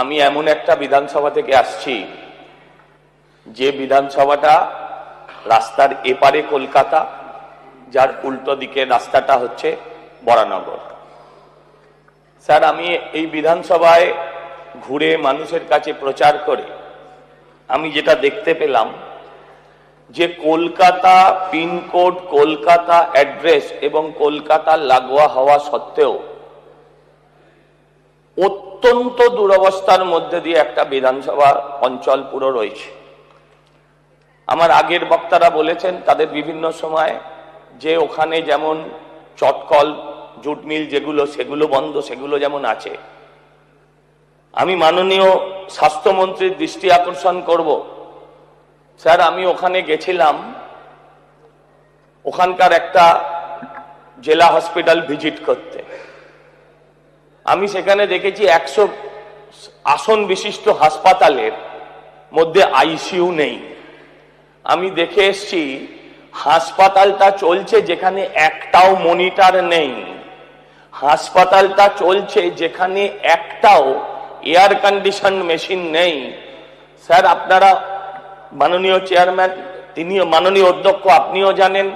আমি এমন একটা বিধানসভা থেকে আসছি যে বিধানসভাটা রাস্তার এপারে কলকাতা, যার উল্টো দিকে রাস্তাটা হচ্ছে বরানগর। স্যার, আমি এই বিধানসভায় ঘুরে মানুষের কাছে প্রচার করে আমি যেটা দেখতে পেলাম যে কলকাতা পিনকোড, কলকাতা অ্যাড্রেস এবং কলকাতা লাগোয়া হওয়া সত্ত্বেও অত্যন্ত দুরবস্থার মধ্যে দিয়ে একটা বিধানসভা অঞ্চল পুরো রয়েছে। আমার আগের বক্তারা বলেছেন তাদের বিভিন্ন সময় যে ওখানে যেমন চটকল, জুট মিল যেগুলো সেগুলো বন্ধ, সেগুলো যেমন আছে। আমি মাননীয় স্বাস্থ্যমন্ত্রীর দৃষ্টি আকর্ষণ করব। স্যার, আমি ওখানে গেছিলাম, ওখানকার একটা জেলা হসপিটাল ভিজিট করতে। আমি সেখানে দেখেছি 100 আসন বিশিষ্ট হাসপাতালের মধ্যে আইসিইউ নেই। আমি দেখে এসছি হাসপাতালটা চলছে যেখানে একটাও মনিটর নেই, হাসপাতালটা চলছে যেখানে একটাও এয়ার কন্ডিশন মেশিন নেই। স্যার, আপনারা মাননীয় চেয়ারম্যান, তিনিও মাননীয় অধ্যক্ষ, আপনিও জানেন,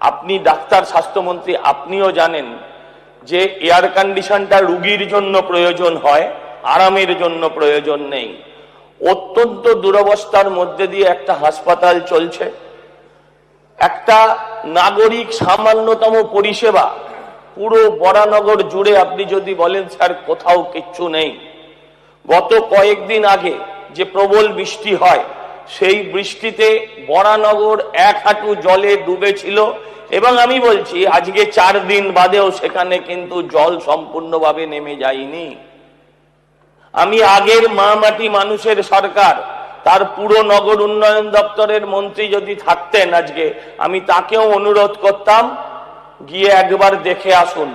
আপনি ডাক্তার, স্বাস্থ্যমন্ত্রী, আপনিও জানেন যে এয়ার কন্ডিশনটা রুগীর জন্য প্রয়োজন হয়, আরামের জন্য প্রয়োজন নেই। অত্যন্ত দুরবস্থার মধ্যে দিয়ে একটা হাসপাতাল চলছে। একটা নাগরিক সামান্যতম পরিষেবা পুরো বরানগর জুড়ে আপনি যদি বলেন স্যার কোথাও কিচ্ছু নেই। গত কয়েকদিন আগে যে প্রবল বৃষ্টি হয়, সেই বৃষ্টিতে বরানগর 1 হাঁটু জলে ডুবেছিল এবং আমি বলছি আজকে 4 দিন বাদেও সেখানে কিন্তু জল সম্পূর্ণভাবে নেমে যায়নি। আমি আগের মা মাটি মানুষের সরকার, তার পুরো নগর উন্নয়ন দপ্তরের মন্ত্রী যদি থাকতেন আজকে, আমি তাকেও অনুরোধ করতাম গিয়ে একবার দেখে আসুন।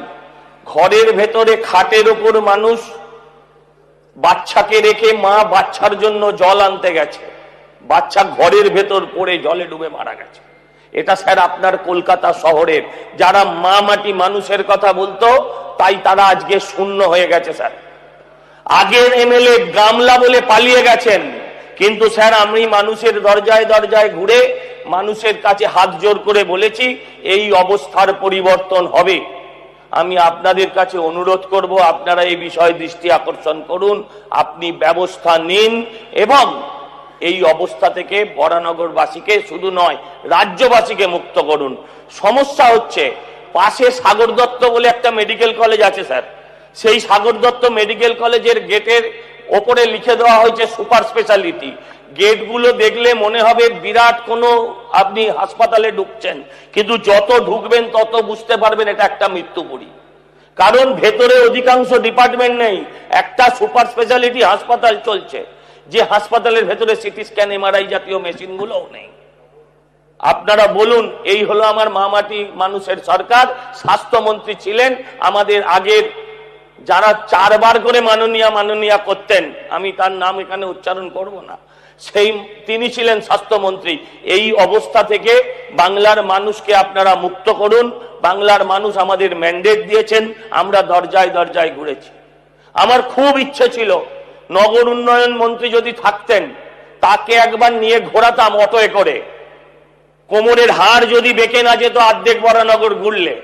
ঘরের ভেতরে খাটের উপর মানুষ বাচ্চাকে রেখে মা বাচ্চার জন্য জল আনতে গেছে, বাচ্চা ঘরের ভেতর পড়ে জলে ডুবে মারা গেছে। এটা স্যার আপনার কলকাতা শহরের যারা মা মাটি মানুষের কথা বলতো, তাই তারা আজকে শূন্য হয়ে গেছে। স্যার, আগের এমএলএ গামলা বলে পালিয়ে গেছেন, কিন্তু স্যার আমি মানুষের দরজায় দরজায় ঘুরে মানুষের কাছে হাত জোর করে বলেছি এই অবস্থার পরিবর্তন হবে। আমি আপনাদের কাছে অনুরোধ করব, আপনারা এই বিষয়ে দৃষ্টি আকর্ষণ করুন, আপনি ব্যবস্থা নিন এবং এই অবস্থা থেকে বরানগরবাসীকে শুধু নয় রাজ্যবাসীকে মুক্ত করুন। সমস্যা হচ্ছে পাশে সাগর দত্ত বলে একটা মেডিকেল কলেজ আছে স্যার, সেই সাগর দত্ত মেডিকেল কলেজের গেটের ওপরে লিখে দেওয়া হয়েছে সুপার স্পেশালিটি। গেটগুলো দেখলে মনে হবে বিরাট কোনো আপনি হাসপাতালে ঢুকছেন, কিন্তু যত ঢুকবেন তত বুঝতে পারবেন এটা একটা মৃত্যুপুরী, কারণ ভেতরে অধিকাংশ ডিপার্টমেন্ট নেই। একটা সুপার স্পেশালিটি হাসপাতাল চলছে, যে হাসপাতালের ভেতরে সিটি স্ক্যান, এমআরআই জাতীয় মেশিনগুলোও নেই। আপনারা বলুন, এই হলো আমার মামাটি মানুষের সরকার। স্বাস্থ্যমন্ত্রী ছিলেন আমাদের আগের, যারা 4 বার করে মাননীয়া মাননীয়া করতেন, আমি তার নাম এখানে উচ্চারণ করব না, সেই তিনি ছিলেন স্বাস্থ্যমন্ত্রী। এই অবস্থা থেকে বাংলার মানুষকে আপনারা মুক্ত করুন। বাংলার মানুষ আমাদের ম্যান্ডেট দিয়েছেন, আমরা দরজায় দরজায় ঘুরেছি। আমার খুব ইচ্ছে ছিল নগর উন্নয়ন মন্ত্রী যদি থাকতেন তাকে একবার নিয়ে ঘোরাতাম অটোয় করে, কোমরের হাড় যদি বেঁকে না যেত অর্ধেক বরানগর ঘুরলে,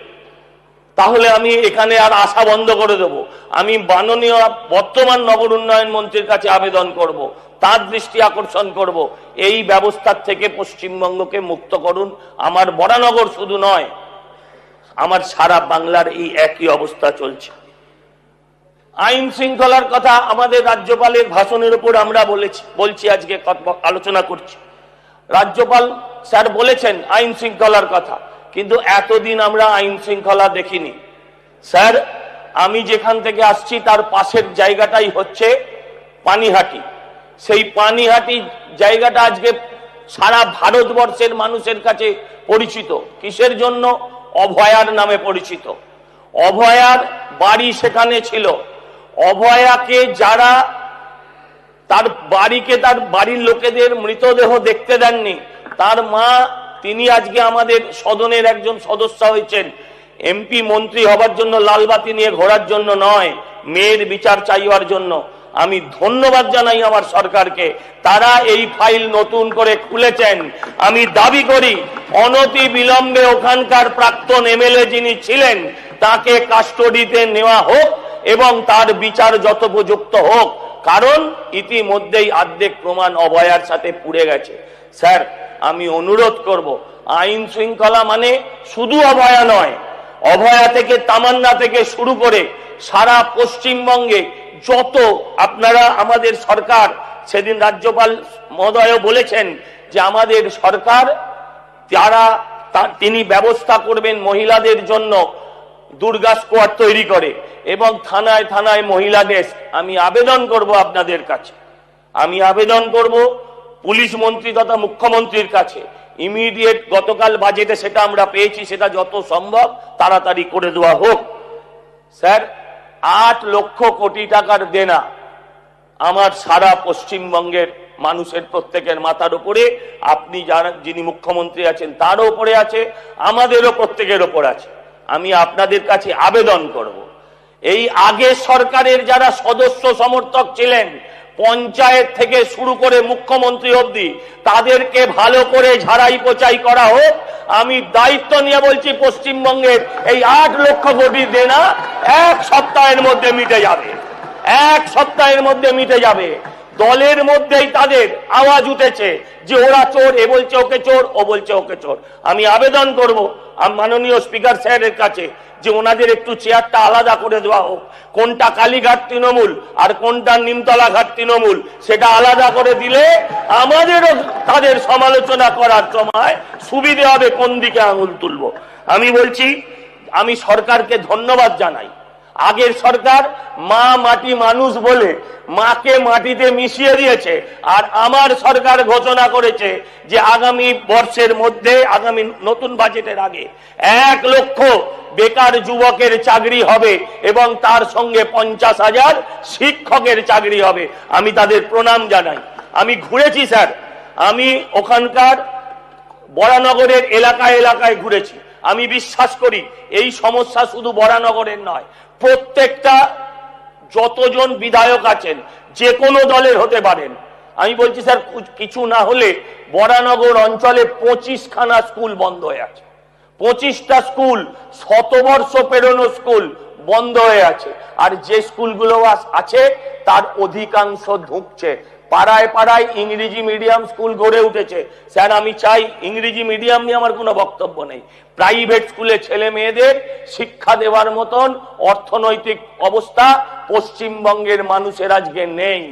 তাহলে আমি এখানে আর আসা বন্ধ করে দেব। আমি মাননীয় বর্তমান নগর উন্নয়ন মন্ত্রীর কাছে আবেদন করব, তার দৃষ্টি আকর্ষণ করব, এই ব্যবস্থার থেকে পশ্চিমবঙ্গকে মুক্ত করুন। আমার বরানগর শুধু নয়, আমার সারা বাংলার এই একই অবস্থা চলছে। আইন শৃঙ্খলার কথা আমাদের রাজ্যপালের ভাষণের উপর আমরা বলছি আজকে আলোচনা করছি। রাজ্যপাল স্যার বলেছেন আইন শৃঙ্খলার কথা, কিন্তু এতদিন আমরা আইন শৃঙ্খলা দেখিনি। স্যার, আমি যেখান থেকে আসছি তার পাশের জায়গাটাই হচ্ছে পানিহাটি। সেই পানিহাটি জায়গাটা আজকে সারা ভারতবর্ষের মানুষের কাছে পরিচিত। কিসের জন্য? অভয়ার নামে পরিচিত। অভয়ার বাড়ি সেখানে ছিল। অভয়াকে যারা তার বাড়িকে, তার বাড়ির লোকেদের মৃতদেহ দেখতে দেননি, তার মা, তিনি আজকে আমাদের সদনের একজন সদস্য হয়েছেন। এমপি মন্ত্রী হবার জন্য লালবাতি নিয়ে ঘোরার জন্য নয়, মেয়ের বিচার চাইবার জন্য। আমি ধন্যবাদ জানাই আমার সরকারকে, তারা এই ফাইল নতুন করে খুলেছেন। আমি দাবি করি অনতি বিলম্বে ওখানকার প্রাক্তন এমএলএ যিনি ছিলেন তাকে কাস্টডিতে নেওয়া হোক এবং তার বিচার যথোপযুক্ত হোক, কারণ ইতিমধ্যেই অর্ধেক প্রমাণ অভয়ার সাথে পুড়ে গেছে। স্যার, আমি অনুরোধ করব, আইন শৃঙ্খলা মানে শুধু অভয়া নয়, অভয়া থেকে তামান্না থেকে শুরু করে সারা পশ্চিমবঙ্গে যত আপনারা, আমাদের সরকার, সেদিন রাজ্যপাল মহোদয় বলেছেন যে আমাদের সরকার তিনি ব্যবস্থা করবেন মহিলাদের জন্য দুর্গা স্কোয়াড তৈরি করে এবং থানায় থানায় মহিলা ডেস্ক। আমি আবেদন করব আপনাদের কাছে, আমি আবেদন করব পুলিশ মন্ত্রী তথা মুখ্যমন্ত্রীর কাছে, ইমিডিয়েট গতকাল বাজেটে সেটা আমরা পেয়েছি, সেটা যত সম্ভব তাড়াতাড়ি করে দেওয়া হোক। স্যার, 8 লক্ষ কোটি টাকার দেনা আমার সারা পশ্চিমবঙ্গের মানুষের প্রত্যেকের মাথার উপরে, আপনি যিনি মুখ্যমন্ত্রী আছেন তারও উপরে আছে, আমাদেরও প্রত্যেকের উপর আছে। আমি আপনাদের কাছে আবেদন করব, এই আগের সরকারের যারা সদস্য সমর্থক ছিলেন, পঞ্চায়েত থেকে শুরু করে মুখ্যমন্ত্রী অবধি, তাদেরকে ভালো করে ঝাড়াই পোছাই করা হোক। আমি দায়িত্ব নিয়ে বলছি, পশ্চিমবঙ্গের এই 8 লক্ষ কোটি দেনা 1 সপ্তাহের মধ্যে মিটে যাবে, 1 সপ্তাহের মধ্যে মিটে যাবে। দলের মধ্যেই তাদের আওয়াজ উঠেছে যে ওরা চোর, এ বলছে ওকে চোর, ও বলছে ওকে চোর। আমি আবেদন করব মাননীয় স্পিকার স্যারের কাছে যে ওনাদের একটু চেয়ারটা আলাদা করে দেওয়া হোক, কোনটা কালীঘাট তৃণমূল আর কোনটা নিমতলা ঘাট তৃণমূল সেটা আলাদা করে দিলে আমাদেরও তাদের সমালোচনা করার সময় সুবিধে হবে কোন দিকে আঙুল তুলব। আমি বলছি, আমি সরকারকে ধন্যবাদ জানাই। আগের সরকার মা মাটি মানুষ বলে মাকে মাটিতে মিশিয়ে দিয়েছে, আর আমার সরকার ঘোষণা করেছে যে আগামী বর্ষের মধ্যে, আগামী নতুন বাজেটের আগে 1 লক্ষ বেকার যুবকের চাকরি হবে এবং তার সঙ্গে 50,000 শিক্ষকের চাকরি হবে। আমি তাদের প্রণাম জানাই। আমি ঘুরেছি স্যার, আমি ওখানকার বরানগরের এলাকায় এলাকায় ঘুরেছি। আমি বিশ্বাস করি এই সমস্যা শুধু বরানগরের নয়, প্রত্যেকটা যতজন বিধায়ক আছেন যে কোনো দলের হতে পারেন, আমি বলছি স্যার, কিছু না হলে বরানগর অঞ্চলে 25খানা স্কুল বন্ধ হয়ে আছে, 25টা স্কুল, শতবর্ষ পেরোনো স্কুল বন্ধ হয়ে আছে। আর যে স্কুলগুলো আছে তার অধিকাংশ ঢুকছে, পাড়ায় পাড়ায় ইংরেজি মিডিয়াম স্কুল গড়ে উঠেছে। স্যার, আমি চাই, ইংরেজি মিডিয়াম নিয়ে আমার কোনো বক্তব্য নেই, প্রাইভেট স্কুলে ছেলে মেয়েদের শিক্ষা দেওয়ার মতন অর্থনৈতিক অবস্থা পশ্চিমবঙ্গের মানুষের আজকে নেই।